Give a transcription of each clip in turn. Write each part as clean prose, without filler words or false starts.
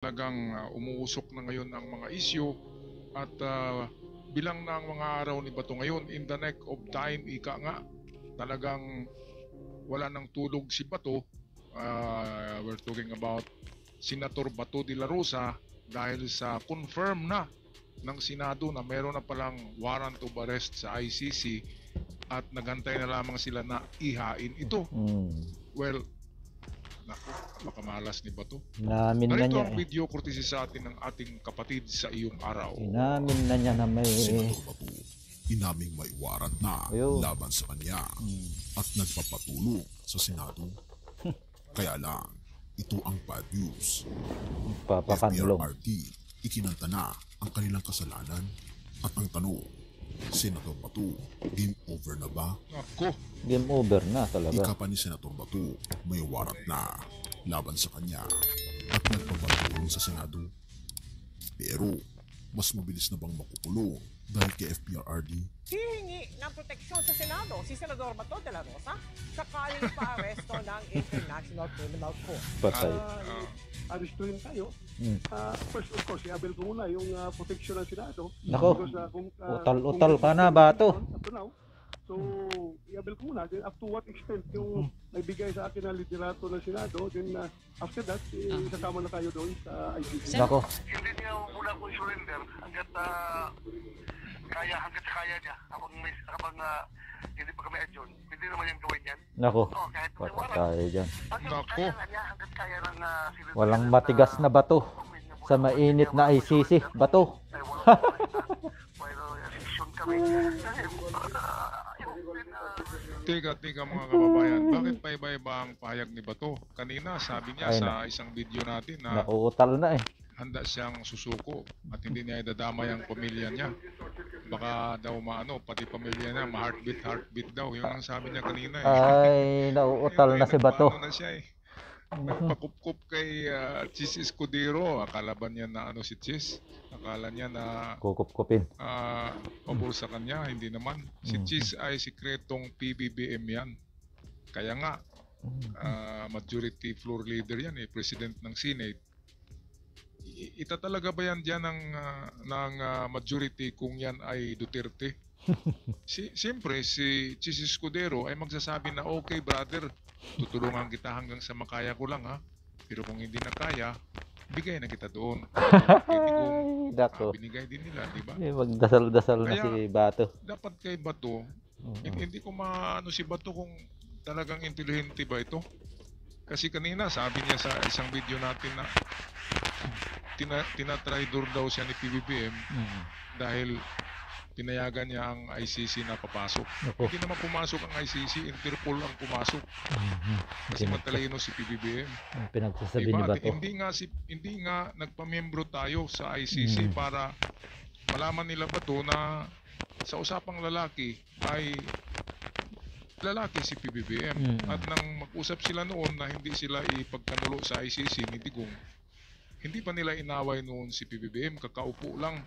Talagang umuusok na ngayon ang mga issue at bilang na ang mga araw ni Bato ngayon, in the neck of time, ika nga, talagang wala nang tulog si Bato. We're talking about Senator Bato de la Rosa dahil sa confirm na ng Senado na meron na palang warrant of arrest sa ICC at nagantay na lamang sila na ihain ito. Well, naku, napakamalas ni Bato. Inamin na Narito niya ang video courtesy sa atin ng ating kapatid sa iyong araw. Inamin na niya na may... Senator Bato, inaming may warrant na Ayun. laban sa kanya at nagpapatulong sa Senado. Kaya lang, ito ang bad news. Papakanlong. FPRRT, ikinanta na ang kanilang kasalanan at ang tanong, Senator Bato, game over na ba? Ako, Game over na talaga. Ika pa ni Senator Bato, may warrant na laban sa kanya at nagpapatulong sa Senado. Pero, mas mabilis na bang makukulong dahil kay FPRRD? Hihingi ng proteksyon sa Senado si Senador Bato de la Rosa sakaling pa-aresto ng International Criminal Court. Patay. Arestuhin tayo. First, of course, i-avail ko muna yung protection ng Senado. Nako, Because, utal-utal ka na, Bato. Up to now. So, i-avail ko muna. Then, up to what extent yung naibigay sa akin ng liderato ng Senado. Then, after that, isasama na tayo doon sa ICC. Nako, Hindi niya muna kung surrender hanggat kaya niya. Habang hindi pa kami adyon, hindi naman yung gawin yan. nako. Oh, kahit may warrant. Patay dyan. Naku. Kaya nga niya hanggat kaya ng sinunod. Walang matigas na bato sa mainit na ICC. Bato. Ay, wala pero decision kami. Kasi, Tiga mga kababayan, bakit pa iba-iba ang pahayag ni Bato? Kanina sabi niya Ay, sa isang video natin na Nakuutal na eh. handa siyang susuko at hindi niya idadamay ang pamilya niya. Baka daw pati pamilya niya, heartbeat daw. Yun ang sabi niya kanina eh. Ay, nauutal na si Bato. Nagpaano na siya eh. Nagpakup-kup kay Chis Escudero. Akala ba niya na si Chis? Akala niya na Kukup-kupin. pabor sa kanya. Hindi naman. Si Chis ay sikretong PBBM yan. Kaya nga, majority floor leader yan eh. President ng Senate. Itatalaga ba yan dyan ng majority kung yan ay Duterte? Siyempre, si Chis Escudero ay magsasabi na okay brother, tutulungan kita hanggang sa makaya ko lang ha. Pero kung hindi na kaya, bigay na kita doon. Ay, dako. Binigay din nila, di ba? Magdasal-dasal na Kaya, si Bato. Dapat kay Bato, hindi ko maano si Bato kung talagang intelihente ba ito. Kasi kanina sabi niya sa isang video natin na tinatraidor daw siya ni PBBM dahil pinayagan niya ang ICC na papasok. Nako. Hindi naman pumasok ang ICC, Interpol ang pumasok. Kasi matalino si PBBM. Ang pinagsasabi ni Diba? Bato. Hindi nga nagpamiyembro tayo sa ICC para malaman nila Bato na sa usapang lalaki ay lalaki si PBBM. At nang mag-usap sila noon na hindi sila ipagkanulo sa ICC ni Digong, hindi pa nila inaway noon si PBBM, kakaupo lang.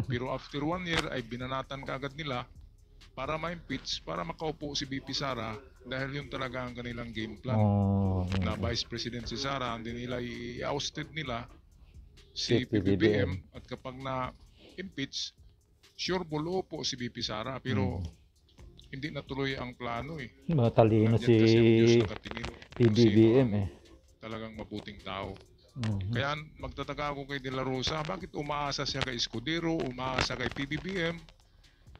Pero after 1 year ay binanatan kaagad nila para ma-impeach, para makaupo si BP Sara dahil yun talaga ang kanilang game plan. Na Vice President si Sara, hindi nila i-ousted nila si PBBM at kapag na-impeach, sure po si BP Sara pero hindi natuloy ang plano eh. Matalino Nandiyan si kasi ang Diyos nakatingin kung PBBM sino ang eh. talagang mabuting tao. Kaya magtataka ako kay De La Rosa, bakit umaasa siya kay Escudero, umaasa kay PBBM,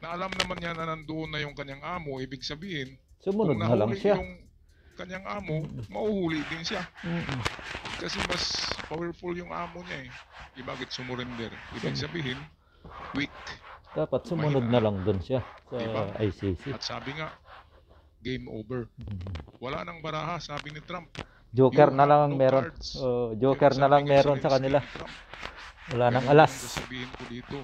na alam naman niya na nandoon na yung kanyang amo, ibig sabihin, Sumunod kung na lang nahuli siya. yung kanyang amo, mauhuli din siya. Kasi mas powerful yung amo niya eh. Di bakit sumurrender? Ibig sabihin, weak. Dapat sumunod na lang dun siya sa Diba? ICC. At sabi nga, game over. Wala nang baraha, sabi ni Trump. Joker You na have lang no meron. cards. Joker Pero na lang sabi nga meron sa kanila. ni Trump, Wala nang ganun alas. ang sasabihin ko dito.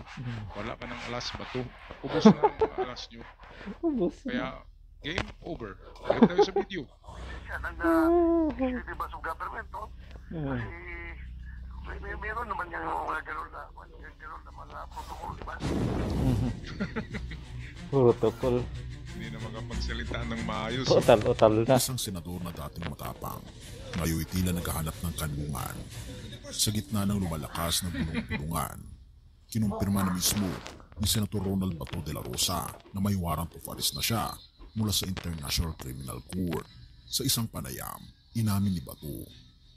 Wala ka ng alas, Bato. Ubus na ang alas nyo. Ubus. Kaya, game over. Balik tayo sa video. siya ng executive branch of government, no? Kasi meron naman yung mga gano'n na mga protocol, di ba? Protocol. Hindi naman makapagsalita ng maayos. Total na. Isang senador na dating matapang, ngayon tila naghahanap ng kanlungan. Sa gitna ng lumalakas na bulong-bulungan, kinumpirma na mismo ni Senator Ronald Bato de la Rosa na may warrant of arrest na siya mula sa International Criminal Court. Sa isang panayam, inamin ni Bato,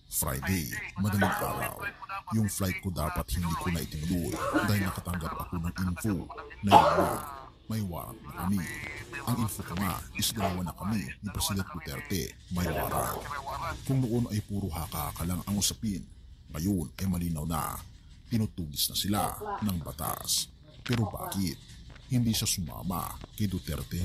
Friday, madaling araw, yung flight ko dapat hindi ko na itinuloy dahil nakatanggap ako ng info na yun na, may warrant na kami. Ang info ko nga is dalawa na kami ni President Duterte, may warrant. Kung noon ay puro haka-haka lang ang usapin, ngayon ay malinaw na, tinutugis na sila ng batas. Pero bakit? Hindi siya sumama kay Duterte.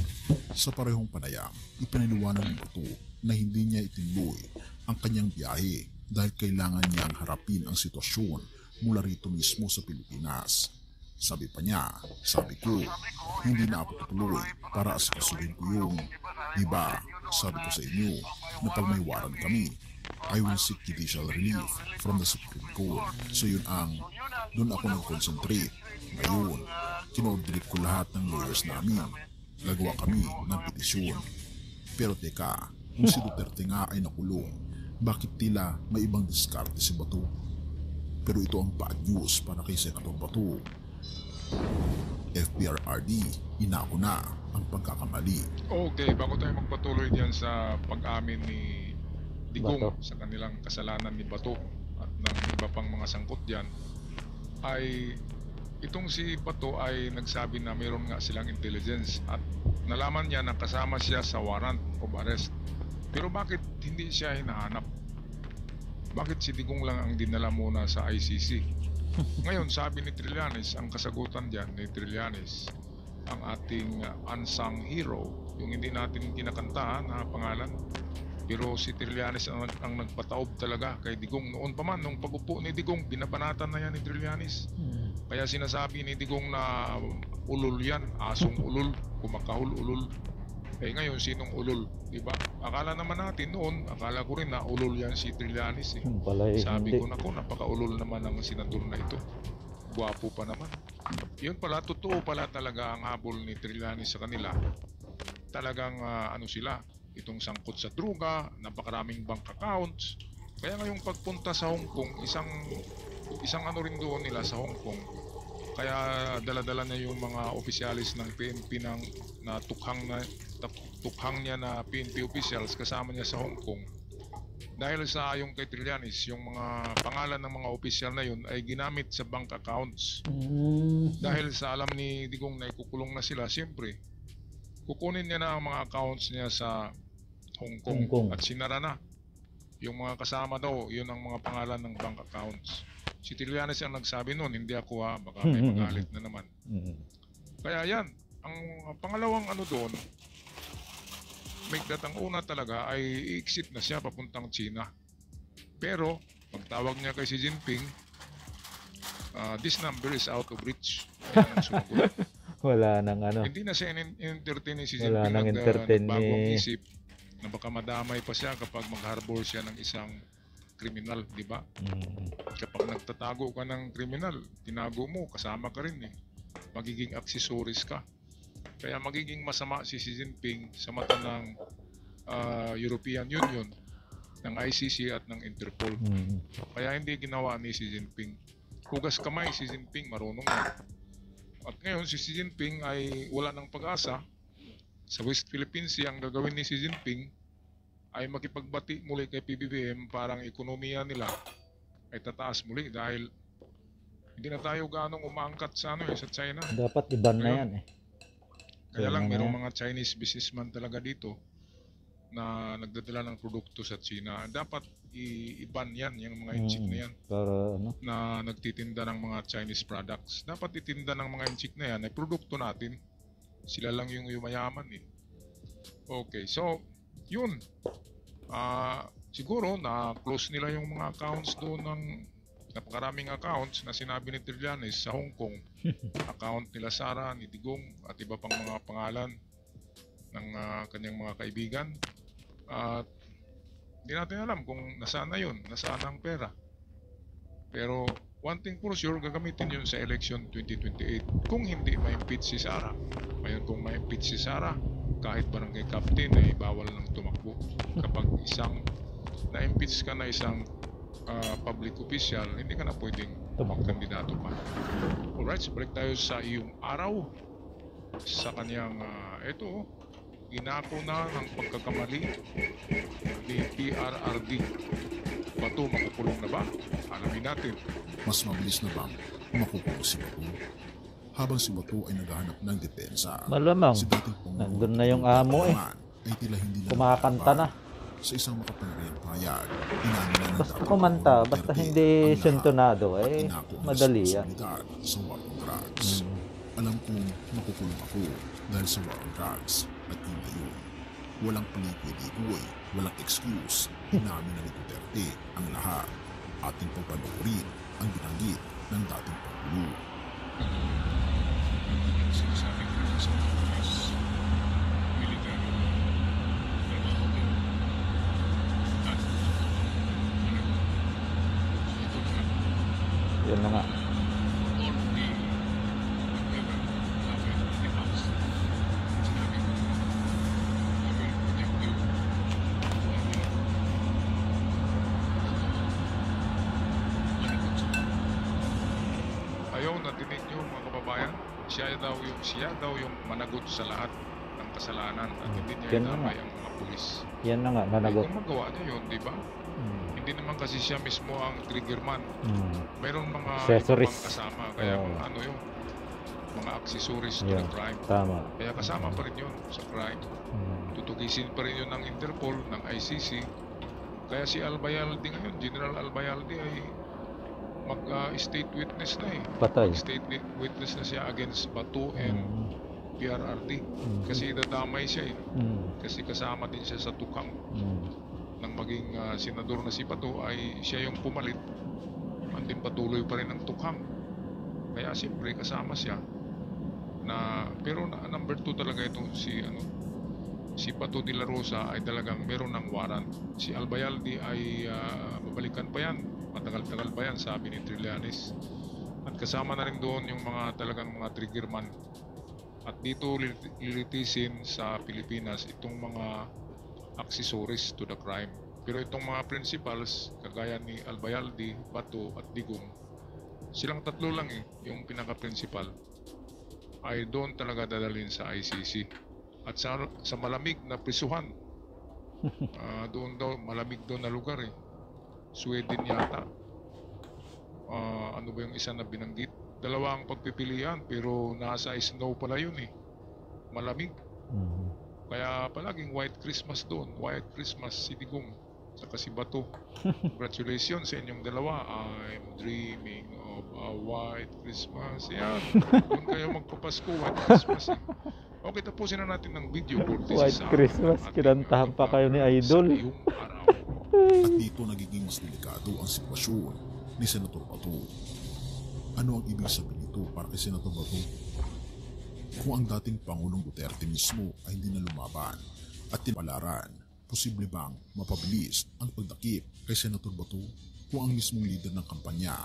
Sa parehong panayam, ipinaliwanag ni Bato na hindi niya itinuloy ang kanyang biyahe dahil kailangan niyang harapin ang sitwasyon mula rito mismo sa Pilipinas. Sabi pa niya, sabi ko, hindi na ako tutuloy para asikasuhin ko yung, diba, sabi ko sa inyo, na pag may warrant kami, I will seek judicial relief from the Supreme Court. So yun doon ako nag-concentrate. Ngayon, kinoordinate ko lahat ng lawyers namin. Nagawa kami ng petisyon. Pero teka, kung si Duterte nga ay nakulong, bakit tila may ibang diskarte si Bato? Pero ito ang bad news para kay Senator Bato. FBRRD, inako na ang pagkakamali. Okay, bago tayo magpatuloy diyan sa pag-amin ni Digong Bato sa kanilang kasalanan ni Bato at ng iba pang mga sangkot diyan, ay itong si Bato ay nagsabi na mayroon nga silang intelligence at nalaman niya na kasama siya sa warrant of arrest. Pero bakit hindi siya hinahanap? Bakit si Digong lang ang dinala muna sa ICC? Ngayon, sabi ni Trillanes, ang kasagutan diyan ni Trillanes, ang ating unsung hero, yung hindi natin kinakantahan na pangalan, pero si Trillanes ang nagpataob talaga kay Digong. Noon pa man, nung pag-upo ni Digong, binabanatan na yan ni Trillanes. Kaya sinasabi ni Digong na ulol yan, asong ulol, kumakahul ulol. Eh ngayon, sinong ulol? Diba? Akala naman natin noon, akala ko rin na ulol yan si Trillanes. Sabi ko na napaka-ulol naman ng senador na ito. Gwapo pa naman. Yun pala, totoo pala talaga ang habol ni Trillanes sa kanila. Talagang ano sila, itong sangkot sa druga, napakaraming bank accounts. Kaya ngayong pagpunta sa Hong Kong, isang ano rin doon nila sa Hong Kong. Kaya dala-dala niya yung mga opisyalis ng PNP na tukhang niya na PNP officials kasama niya sa Hong Kong. Dahil sa yung kay Trillanes, yung mga pangalan ng mga opisyal na yun ay ginamit sa bank accounts. Dahil sa alam ni Digong na ikukulong na sila, siyempre, kukunin niya na ang mga accounts niya sa Hong Kong. At sinara na. Yung mga kasama daw, yun ang mga pangalan ng bank accounts. Si Trillanes ang nagsabi noon, hindi ako baka may magalit na naman. Kaya yan, ang pangalawang ano doon, ang una talaga ay i-exit na siya papuntang China. Pero, pagtawag niya kay Xi Jinping, this number is out of reach. Ayan ang sumagot. Wala nang ano. Hindi na siya entertain ni Xi Wala Jinping. nang entertain Nagbagong ni... isip na baka madamay pa siya kapag mag-harbor siya ng isang kriminal, di ba? Kapag nagtatago ka ng kriminal, tinago mo, kasama ka rin eh. Magiging accessories ka. Kaya magiging masama si Xi Jinping sa mata ng European Union, ng ICC at ng Interpol. Kaya hindi ginawa ni Xi Jinping. Hugas kamay si Xi Jinping, marunong na. At ngayon si Xi Jinping ay wala ng pag-asa. Sa West Philippine Sea, ang gagawin ni Xi Jinping ay makipagbati muli kay PBBM para ang ekonomiya nila ay tataas muli dahil hindi na tayo ganong umaangkat sa sa China. Dapat iban na yan eh. Kaya lang mayroong mga Chinese businessman talaga dito na nagdadala ng produkto sa China. Dapat i-ban yan, yung mga inchik na yan. Para ano? Na nagtitinda ng mga Chinese products. Dapat itinda ng mga inchik na yan ay produkto natin. Sila lang yung yumayaman eh. Okay, so yun. Siguro na close nila yung mga accounts doon ng napakaraming accounts na sinabi ni Trillanes sa Hong Kong. Account nila Sara, ni Digong at iba pang mga pangalan ng kanyang mga kaibigan. At hindi natin alam kung nasaan na yun, nasaan ang pera. Pero one thing for sure, gagamitin yun sa election 2028 kung hindi ma-impeach si Sara. Ngayon kung ma-impeach si Sara, kahit barangay captain ay bawal nang tumakbo. Kapag na-impeach ka na isang public official, hindi ka na pwedeng magkandidato pa. Alright, so balik tayo sa iyong araw. Sa kanyang, ginako na ng pagkakamali ni PRRD. Bato, makukulong na ba? Alamin natin. Mas mabilis na bang makukulong si Bato? Habang si Bato ay naghahanap ng depensa, Malamang. si dating Pangulong Nandun na yung amo eh. ay tila hindi na Kumakanta na. sa isang makapangyarihang payag. Inamin na ng Basta dating kumanta, Pangulong basta Duterte hindi ang lahat sintonado, at eh, inako ang madali yan. responsibilidad sa war on drugs. Alam kong makukulong ako dahil sa war on drugs at yun na yun. Walang palikoy-likoy, walang excuse. Inamin na ni Duterte ang lahat. Ating pagpanoorin ang binanggit ng dating Pangulo. Sinasabi ko na sa military. At ito na Yan na nga. all the whatever happened in the past. Sinabi ko, I will protect you. Ayaw na dinig nyo mga kababayan, siya daw yung managot sa lahat ng kasalanan at hindi niya Yan na itamay nga. ang mga pulis. Yan na nga, Ay, nanagot. kung magawa niya yun, di ba? Hindi naman kasi siya mismo ang triggerman. Mayroon mga Accessories. ibang kasama, kaya Oo. mga ano yun, mga accessories to Yan, the crime. tama. Kaya kasama pa rin yun sa crime. Tutugisin pa rin yun ng Interpol, ng ICC. Kaya si Albayalde ngayon, General Albayalde ay mag-state witness na eh. Patay. State witness na siya against Bato and PRRD. Kasi dadamay siya eh. Kasi kasama din siya sa tukang nang maging senador na si Bato ay siya yung pumalit. Andin patuloy pa rin ang tukhang. Kaya siyempre kasama siya. Pero number 2 talaga itong si Bato de la Rosa ay talagang meron ng warrant. Si Albayalde ay babalikan pa yan. Matagal-tagal pa yan, sabi ni Trillanes. At kasama na rin doon yung mga talagang mga triggerman. At dito lilitisin sa Pilipinas itong mga accessories to the crime. Pero itong mga principals, kagaya ni Albayalde, Bato at Digong, silang tatlo lang yung pinaka-principal, ay doon talaga dadalhin sa ICC. At sa malamig na prisuhan, doon daw, malamig doon na lugar Sweden yata. Ano ba yung isa na binanggit? Dalawang pagpipilian, pero nasa snow pala yun Malamig. Kaya palaging White Christmas doon. White Christmas si Digong saka si Bato. Congratulations sa inyong dalawa. I'm dreaming of a white Christmas. Yan. Doon kayo magpapasko. White Christmas Okay, tapusin na natin ng video. White Christmas, kinantahan pa kayo ni Idol. Sa iyong araw. At dito nagiging mas delikado ang sitwasyon ni Senator Bato. Ano ang ibig sabihin nito para kay Senator Bato? Kung ang dating Pangulong Duterte mismo ay hindi na lumaban at tinpalaran, posible bang mapabilis ang pagdakip kay Senator Bato? Kung ang mismong leader ng kampanya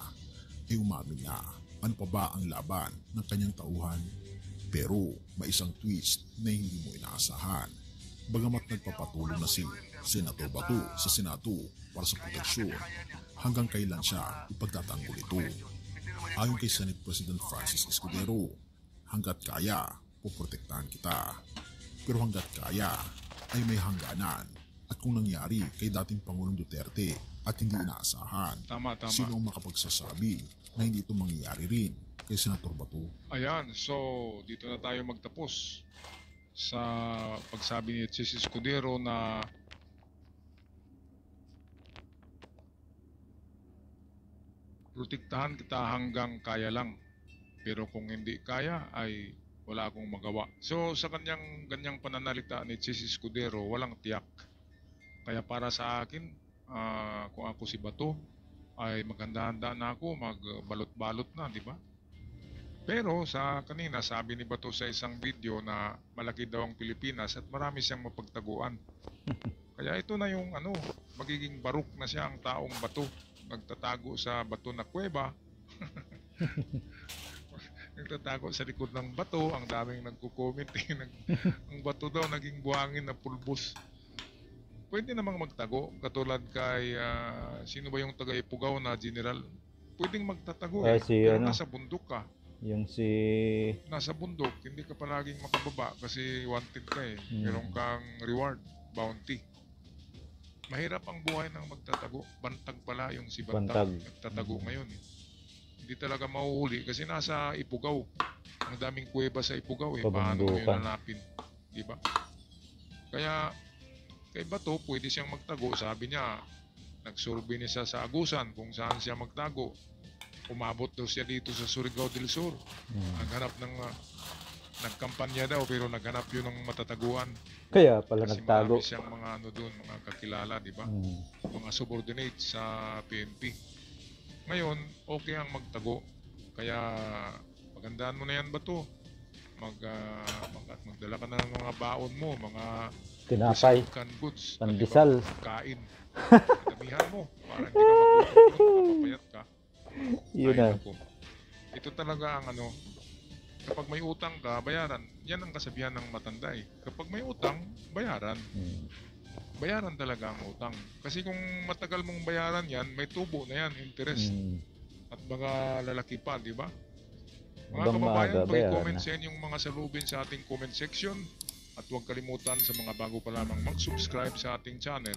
ay umamin na, ano pa ba ang laban ng kanyang tauhan? Pero may isang twist na hindi mo inaasahan. Bagamat nagpapatuloy na si Senator Bato sa Senado para sa proteksyon, hanggang kailan siya ipagtatanggol ito? Ayon kay Senate President Francis Escudero, hanggat kaya, poprotektahan kita. Pero hanggat kaya, ay may hangganan. At kung nangyari kay dating Pangulong Duterte at hindi inaasahan, Tama. sino ang makapagsasabi na hindi ito mangyayari rin kay Senator Bato? Ayan, so dito na tayo magtapos sa pagsabi ni Chis Escudero na protektahan kita hanggang kaya lang. Pero kung hindi kaya ay wala akong magawa. So sa ganyang pananalita ni Chis Escudero, walang tiyak. Kaya para sa akin, kung ako si Bato, ay maghanda-handa na ako, magbalot-balot na, di ba? Pero sa kanina, sabi ni Bato sa isang video na malaki daw ang Pilipinas at marami siyang mapagtaguan. Kaya ito na yung magiging baruk na siya ang taong Bato. Nagtatago sa bato na kuweba. Nagtatago sa likod ng bato, ang daming nagko-comment eh. Ang bato daw naging buhangin na pulbos. Pwede namang magtago, katulad kay sino ba yung taga-Ipugaw na general? Pwedeng magtatago eh. Si Pero ano? nasa bundok ka. Yung si... Nasa bundok, hindi ka palaging makababa kasi wanted ka eh. Meron kang reward, bounty. Mahirap ang buhay ng magtatago. Bantag pala yung si Bantag. Bantag. Nagtatago ngayon eh. Hindi talaga mahuhuli kasi nasa Ipugaw. Ang daming kuweba sa Ipugaw eh. Paano mo yun Pabundukan. hanapin? Di ba? Kaya kay Bato, pwede siyang magtago. Sabi niya, nagsurvey niya siya sa Agusan kung saan siya magtago. Umabot daw siya dito sa Surigao del Sur. Naghanap ng nagkampanya daw pero naghanap yun ng matataguan. Kaya pala Kasi nagtago. marami siyang mga ano doon, mga kakilala, di ba? Mga subordinates sa PNP. Ngayon, okay ang magtago. Kaya magandaan mo na yan Bato. Magdala ka na ng mga baon mo, mga Tinapay. canned goods. Pandesal. Kain. Damihan mo para hindi ka magtutulog, mapapayat ka. Yun Ay, na. naku. Ito talaga ang ano, kapag may utang ka, bayaran. Yan ang kasabihan ng matanda eh. Kapag may utang, bayaran. Bayaran talaga ang utang. Kasi kung matagal mong bayaran yan, may tubo na yan, interest. At mga lalaki pa, di ba? Mga Habang kababayan, maaga, bayaran pag-comment na. sa inyong mga salubin sa ating comment section. At huwag kalimutan sa mga bago pa lamang mag-subscribe sa ating channel